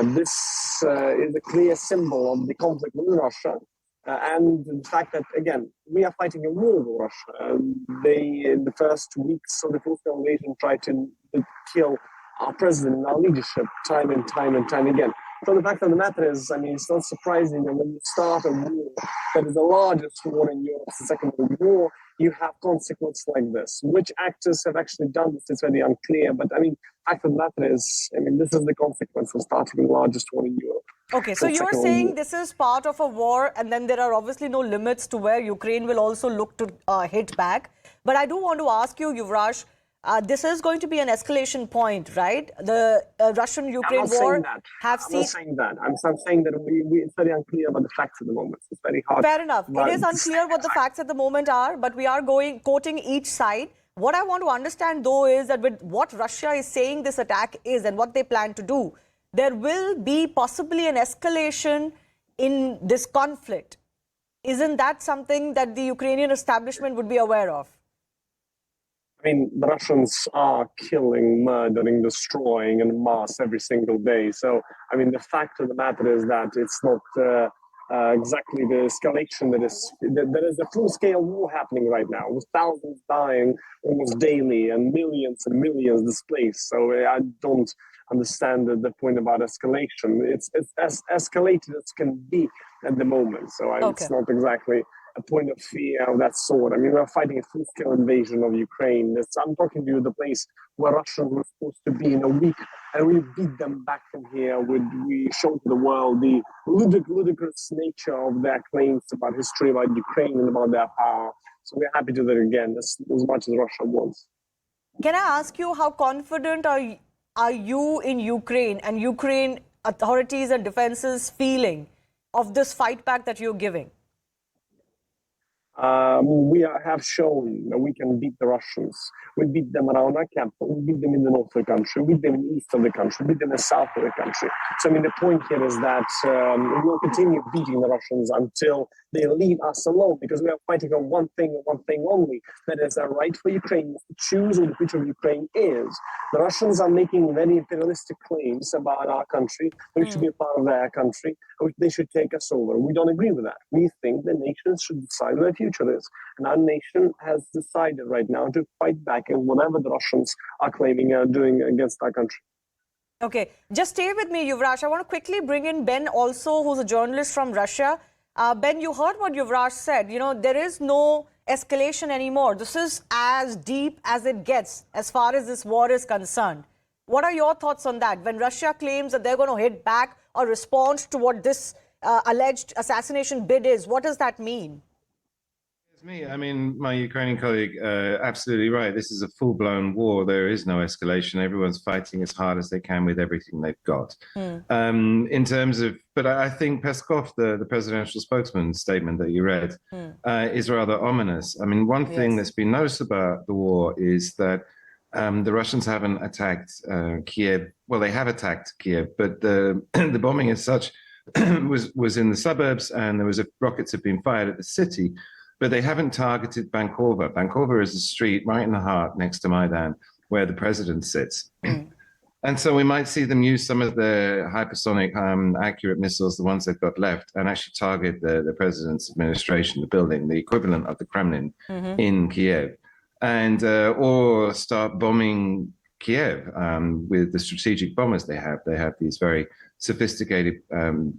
This is a clear symbol of the conflict with Russia. And the fact that, again, we are fighting a war with Russia. They, in the first weeks of the full-scale invasion, tried to kill our president and our leadership time and time and time again. So the fact of the matter is, I mean, it's not surprising that when you start a war that is the largest war in Europe since the Second World War, you have consequences like this. Which actors have actually done this is very unclear. But I mean, the fact of the matter is, I mean, this is the consequence of starting the largest war in Europe. Okay, so you're saying this is part of a war, and then there are obviously no limits to where Ukraine will also look to hit back. But I do want to ask you, Yuvrash, this is going to be an escalation point, right? The Russian-Ukraine war have seen... I'm not saying that. I'm saying that it's very unclear about the facts at the moment. It's very hard. Fair enough. It is unclear what the facts at the moment are, but we are quoting each side. What I want to understand, though, is that with what Russia is saying this attack is and what they plan to do, there will be possibly an escalation in this conflict. Isn't that something that the Ukrainian establishment would be aware of? I mean, the Russians are killing, murdering, destroying en masse every single day. So, I mean, the fact of the matter is that it's not exactly the escalation that is... There is a full-scale war happening right now, with thousands dying almost daily and millions displaced. So I don't understand the point about escalation. It's as escalated as can be at the moment. So it's not exactly a point of fear of that sort. I mean, we're fighting a full-scale invasion of Ukraine. I'm talking to you the place where Russians were supposed to be in a week, and we beat them back from here. We showed to the world the ludicrous nature of their claims about history, about Ukraine, and about their power. So we're happy to do that again, as much as Russia wants. Can I ask you, how confident are you in Ukraine and Ukraine authorities and defenses feeling of this fight back that you're giving? We have shown that we can beat the Russians. We beat them around our capital, we beat them in the north of the country, we beat them in the east of the country, we beat them in the south of the country. So, I mean, the point here is that we'll continue beating the Russians until they leave us alone, because we are fighting on one thing and one thing only, that is a right for Ukraine to choose what the future of Ukraine is. The Russians are making very imperialistic claims about our country, we should be a part of their country, they should take us over. We don't agree with that. We think the nations should decide what their future is. And our nation has decided right now to fight back in whatever the Russians are claiming doing against our country. Okay, just stay with me, Yuvrash. I want to quickly bring in Ben also, who's a journalist from Russia. Ben, you heard what Yuvrash said. You know, there is no escalation anymore. This is as deep as it gets as far as this war is concerned. What are your thoughts on that? When Russia claims that they're going to hit back or respond to what this alleged assassination bid is, what does that mean? I mean, my Ukrainian colleague, absolutely right. This is a full-blown war. There is no escalation. Everyone's fighting as hard as they can with everything they've got. In terms of, but I think Peskov, the presidential spokesman's statement that you read, is rather ominous. I mean, one thing that's been noticed about the war is that the Russians haven't attacked Kiev. Well, they have attacked Kiev, but the bombing as such was in the suburbs, and there was rockets have been fired at the city. But they haven't targeted Bankova. Bankova is a street right in the heart next to Maidan, where the president sits. And so we might see them use some of the hypersonic accurate missiles, the ones they've got left, and actually target the president's administration, the building, the equivalent of the Kremlin in Kiev, and or start bombing Kiev with the strategic bombers they have. They have these very sophisticated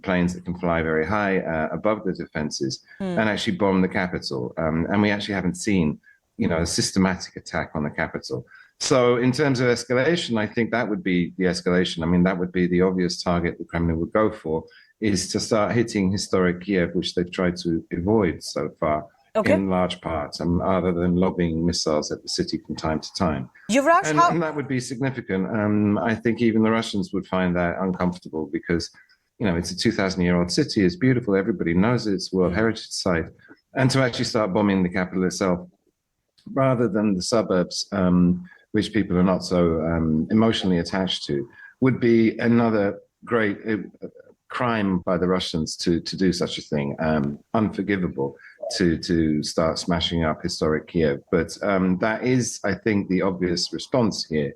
planes that can fly very high above the defenses and actually bomb the capital. And we actually haven't seen, you know, a systematic attack on the capital. So in terms of escalation, I think that would be the escalation. I mean, that would be the obvious target the Kremlin would go for, is to start hitting historic Kiev, which they've tried to avoid so far. In large parts, other than lobbing missiles at the city from time to time. Yuvrash, and that would be significant. I think even the Russians would find that uncomfortable because, you know, it's a 2,000-year-old city. It's beautiful. Everybody knows it's a World Heritage Site. And to actually start bombing the capital itself, rather than the suburbs, which people are not so emotionally attached to, would be another great crime by the Russians to do such a thing, unforgivable. To start smashing up historic Kiev. But that is, I think, the obvious response here.